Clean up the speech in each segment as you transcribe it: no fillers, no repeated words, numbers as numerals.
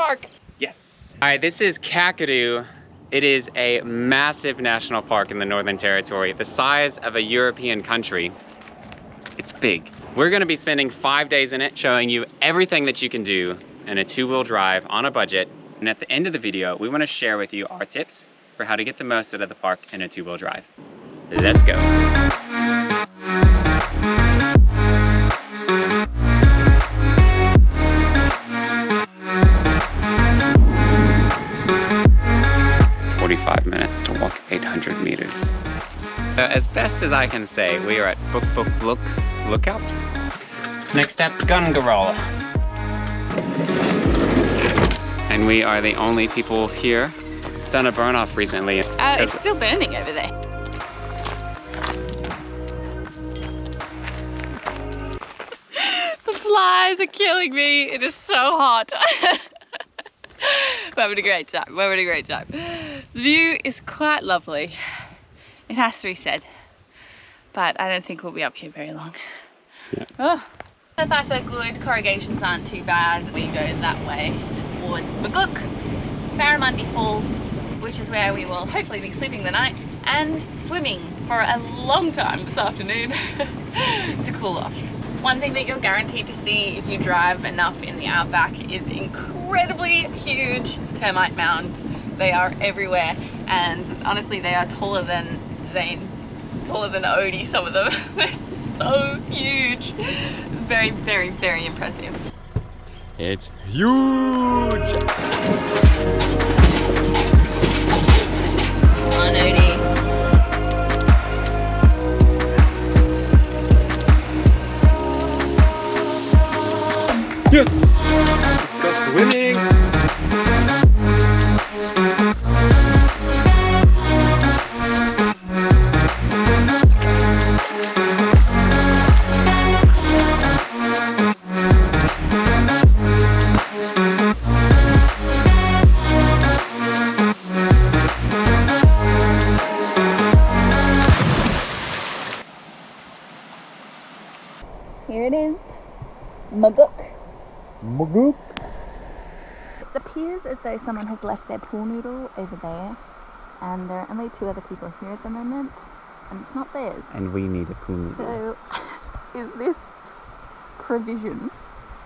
park. Yes. All right, this is Kakadu. It is a massive national park in the Northern Territory, the size of a European country. It's big. We're gonna be spending 5 days in it, showing you everything that you can do in a two-wheel drive on a budget. And at the end of the video, we wanna share with you our tips for how to get the most out of the park in a two-wheel drive. Let's go. Minutes to walk 800 meters. As best as I can say, we are at Bukbukluk Lookout. Next step, Gungurul. And we are the only people here. Done a burn off recently. It's still burning over there. The flies are killing me. It is so hot. We're having a great time. We're having a great time. The view is quite lovely. It has to be said. But I don't think we'll be up here very long. Yeah. Oh. So far so good. Corrugations aren't too bad. We go that way towards Maguk, Barramundi Falls, which is where we will hopefully be sleeping the night and swimming for a long time this afternoon to cool off. One thing that you're guaranteed to see if you drive enough in the outback is incredibly huge termite mounds. They are everywhere, and honestly they are taller than Zane, taller than Ooyy, some of them. They're so huge. Very, very, very impressive. It's huge! Come on, Ooyy. Yes! Let's go swimming! Here it is, Maguk. Maguk. It appears as though someone has left their pool noodle over there, and there are only 2 other people here at the moment, and it's not theirs. And we need a pool noodle. So, is this provision,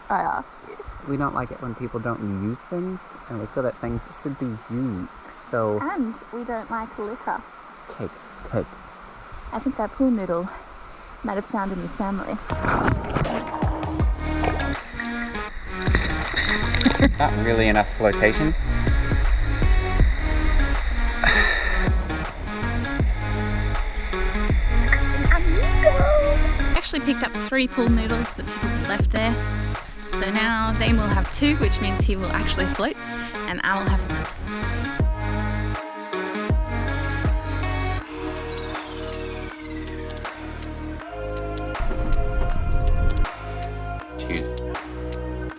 I ask you? We don't like it when people don't use things, and we feel that things should be used. So And we don't like litter. take. I think that pool noodle might have found a new family. Not really enough flotation. Actually picked up 3 pool noodles that people left there. So now Zane will have 2, which means he will actually float, and I will have 1.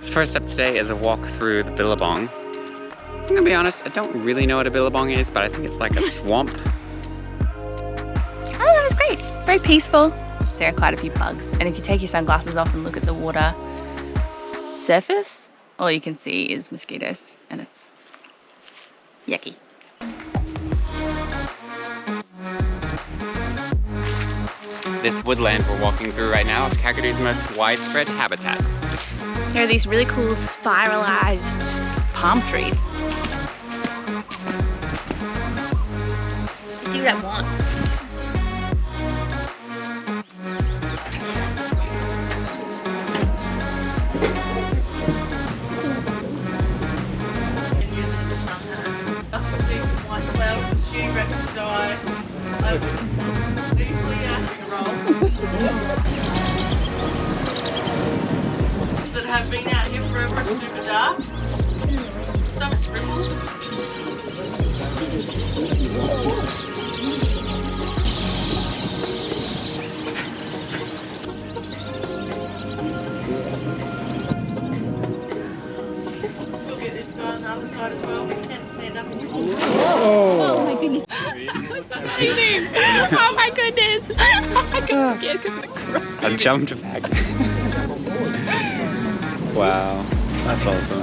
The first step today is a walk through the Billabong. I'm gonna be honest, I don't really know what a Billabong is, but I think it's like a swamp. Oh, that was great. Very peaceful. There are quite a few bugs. And if you take your sunglasses off and look at the water surface, all you can see is mosquitoes, and it's yucky. This woodland we're walking through right now is Kakadu's most widespread habitat. There are these really cool spiralized palm trees. I do what I want. That have been out here forever and super dark. So much ripple. We'll get this guy on the other side as well. Can't stand up anymore. Oh my goodness. Amazing. Oh my goodness. I got scared because of the croc. I jumped back. Wow, that's awesome.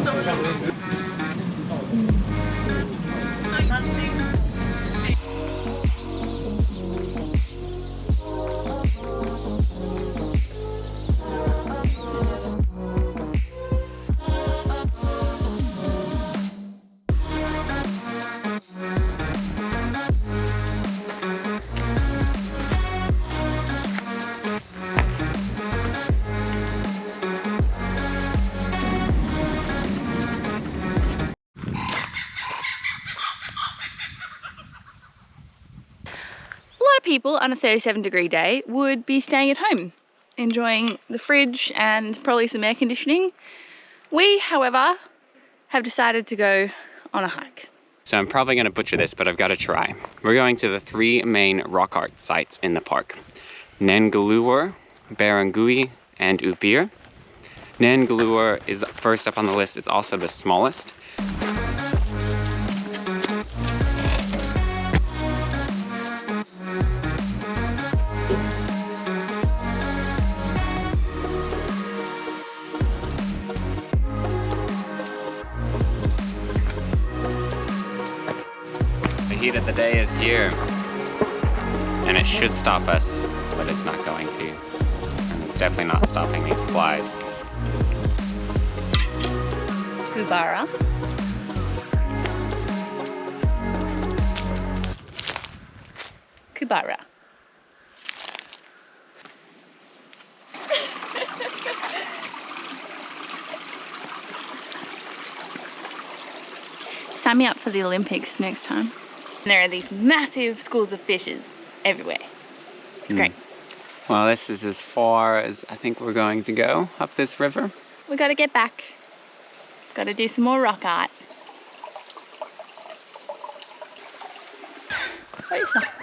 people on a 37-degree day would be staying at home, enjoying the fridge and probably some air conditioning. We, however, have decided to go on a hike. So I'm probably going to butcher this, but I've got to try. We're going to the 3 main rock art sites in the park: Nanguluwurr, Burrungkuy, and Ubirr. Nanguluwurr is first up on the list. It's also the smallest. The heat of the day is here, and it should stop us, but it's not going to. And it's definitely not stopping these flies. Kubara. Kubara. Sign me up for the Olympics next time. And there are these massive schools of fishes everywhere. It's great. Well, this is as far as I think we're going to go up this river. We gotta get back. Gotta do some more rock art. What is that?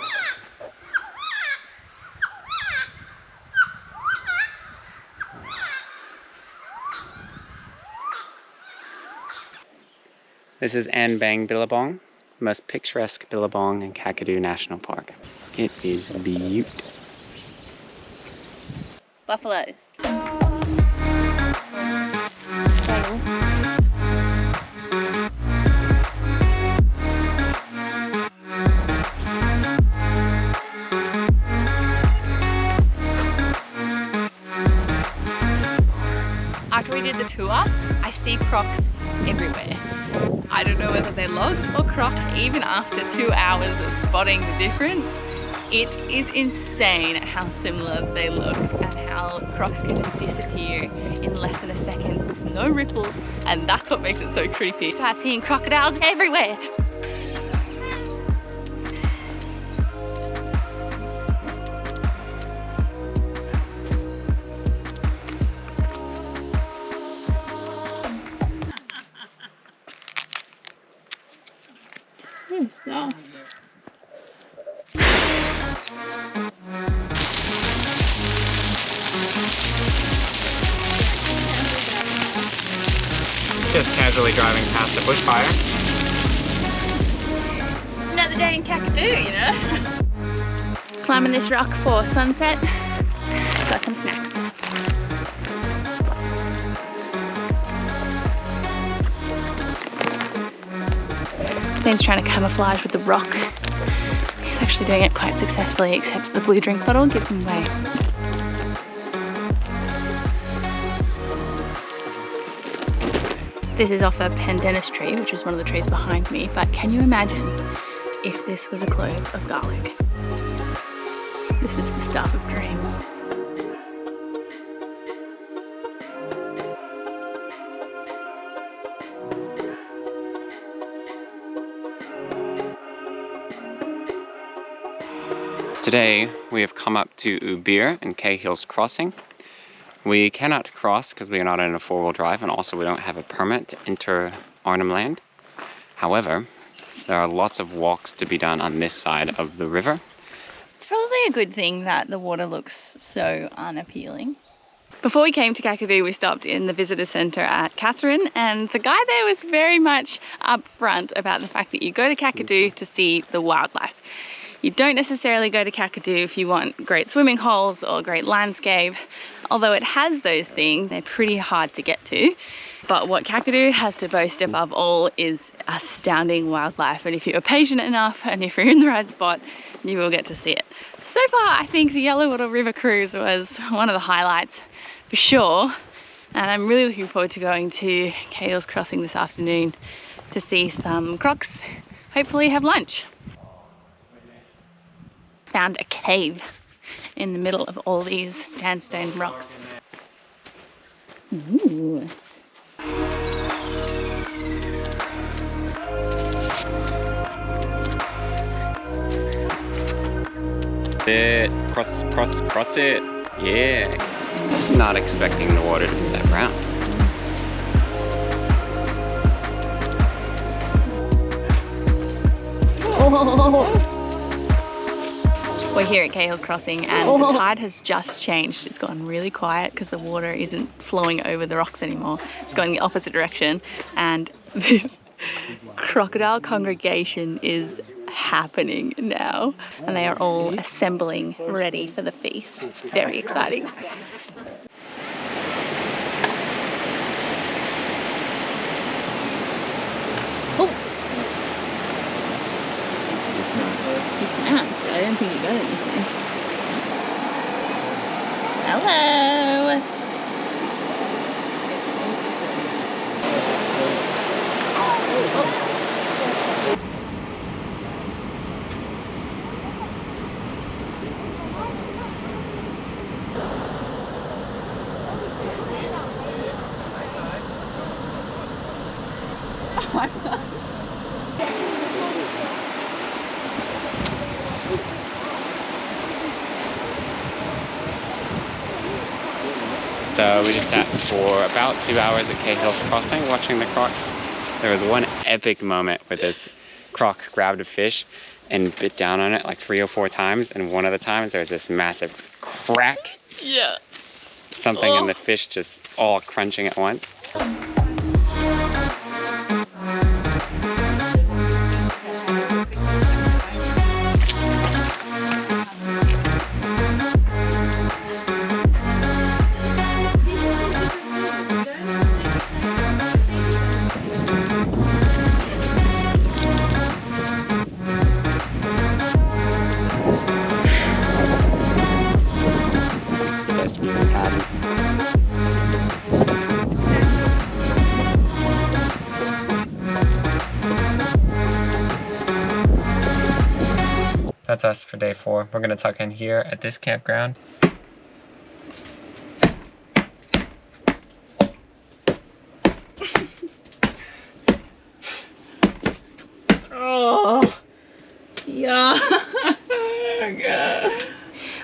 This is Anbangbang Billabong, the most picturesque billabong in Kakadu National Park. It is beautiful. Buffaloes. After we did the tour, I see crocs everywhere. I don't know whether they're logs or crocs, even after 2 hours of spotting the difference. It is insane how similar they look and how crocs can just disappear in less than a second with no ripples, and that's what makes it so creepy. Start seeing crocodiles everywhere. So. Just casually driving past a bushfire. Another day in Kakadu, you know? Climbing this rock for sunset. Got some snacks. Ben's trying to camouflage with the rock. He's actually doing it quite successfully, except the blue drink bottle gives him away. This is off a pandanus tree, which is one of the trees behind me, but can you imagine if this was a clove of garlic? This is the stuff of dreams. Today we have come up to Ubirr and Cahills Crossing. We cannot cross because we are not in a 4-wheel drive, and also we don't have a permit to enter Arnhem Land. However, there are lots of walks to be done on this side of the river. It's probably a good thing that the water looks so unappealing. Before we came to Kakadu, we stopped in the visitor centre at Catherine, and the guy there was very much upfront about the fact that you go to Kakadu to see the wildlife. You don't necessarily go to Kakadu if you want great swimming holes or great landscape. Although it has those things, they're pretty hard to get to. But what Kakadu has to boast above all is astounding wildlife. And if you're patient enough and if you're in the right spot, you will get to see it. So far, I think the Yellowwater River Cruise was one of the highlights for sure. And I'm really looking forward to going to Cahills Crossing this afternoon to see some crocs, hopefully have lunch. Found a cave in the middle of all these sandstone rocks. Ooh. it. Cross it. Yeah. Just not expecting the water to be that brown. We're here at Cahills Crossing and the tide has just changed. It's gone really quiet because the water isn't flowing over the rocks anymore. It's going the opposite direction, and this crocodile congregation is happening now, and they are all assembling ready for the feast. It's very exciting. Oh! He snapped, but I don't think he got anything. Hello! So we just sat for about 2 hours at Cahills Crossing watching the crocs. There was one epic moment where this croc grabbed a fish and bit down on it like 3 or 4 times, and one of the times there was this massive crack. Yeah. Something in the fish just all crunching at once. That's us for day 4. We're gonna tuck in here at this campground. Oh, yeah.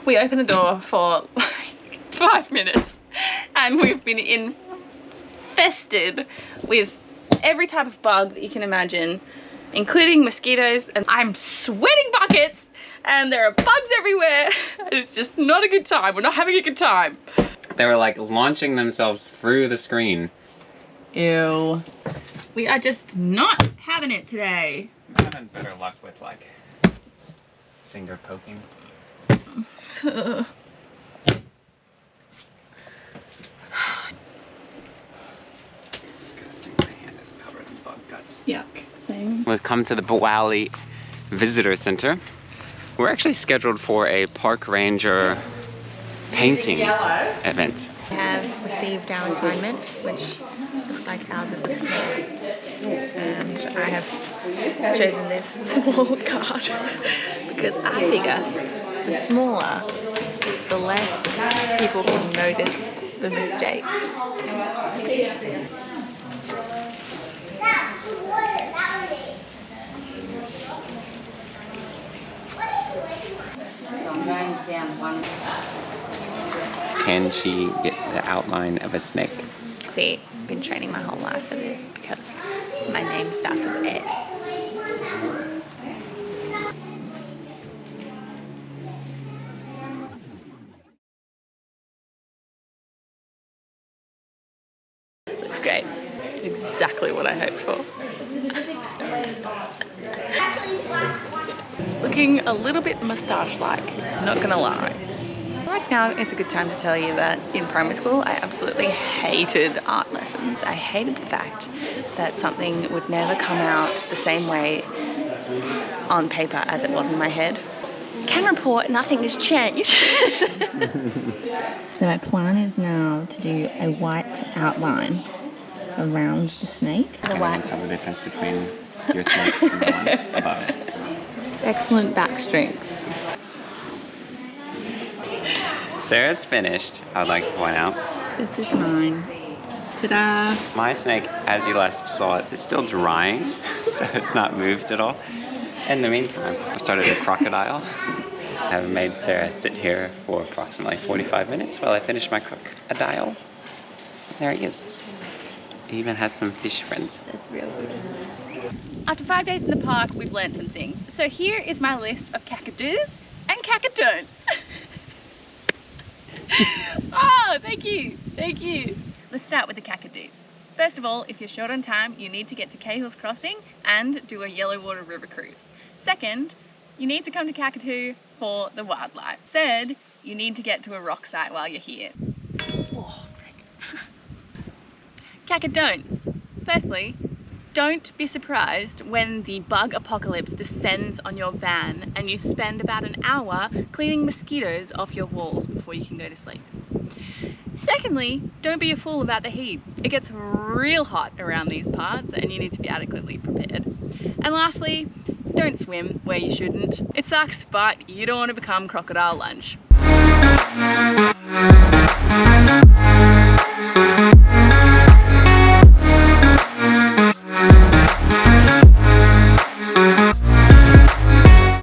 We opened the door for like 5 minutes and we've been infested with every type of bug that you can imagine, including mosquitoes, and I'm sweating buckets and there are bugs everywhere. It's just not a good time. We're not having a good time. They were like launching themselves through the screen. Ew. We are just not having it today. I'm having better luck with like finger poking. Disgusting. My hand is covered in bug guts. Yuck. Same. We've come to the Bwali Visitor Center. We're actually scheduled for a park ranger painting event. I have received our assignment, which looks like ours is a snake. And I have chosen this small card because I figure the smaller, the less people can notice the mistakes. Can she get the outline of a snake? See, I've been training my whole life for this because my name starts with S. Looks great. It's exactly what I hoped for. Looking a little bit moustache-like, not gonna lie. Right now is a good time to tell you that in primary school I absolutely hated art lessons. I hated the fact that something would never come out the same way on paper as it was in my head. Can report nothing has changed. So my plan is now to do a white outline around the snake. The white. Tell the difference between your snake and the one above it. Excellent back strength. Sarah's finished, I would like to point out. This is mine. Ta-da! My snake, as you last saw it, is still drying, so it's not moved at all. In the meantime, I started a crocodile. I've made Sarah sit here for approximately 45 minutes while I finish my crocodile. There he is. He even has some fish friends. That's real good. After 5 days in the park, we've learned some things. So here is my list of Kakadus and Kakadon'ts. Oh, thank you, thank you. Let's start with the Kakadus. First of all, if you're short on time, you need to get to Cahills Crossing and do a yellow water river cruise. Second, you need to come to Kakadu for the wildlife. Third, you need to get to a rock site while you're here. Oh, Kakadon'ts. Firstly, don't be surprised when the bug apocalypse descends on your van and you spend about an hour cleaning mosquitoes off your walls before you can go to sleep. Secondly, don't be a fool about the heat. It gets real hot around these parts and you need to be adequately prepared. And lastly, don't swim where you shouldn't. It sucks, but you don't want to become crocodile lunch.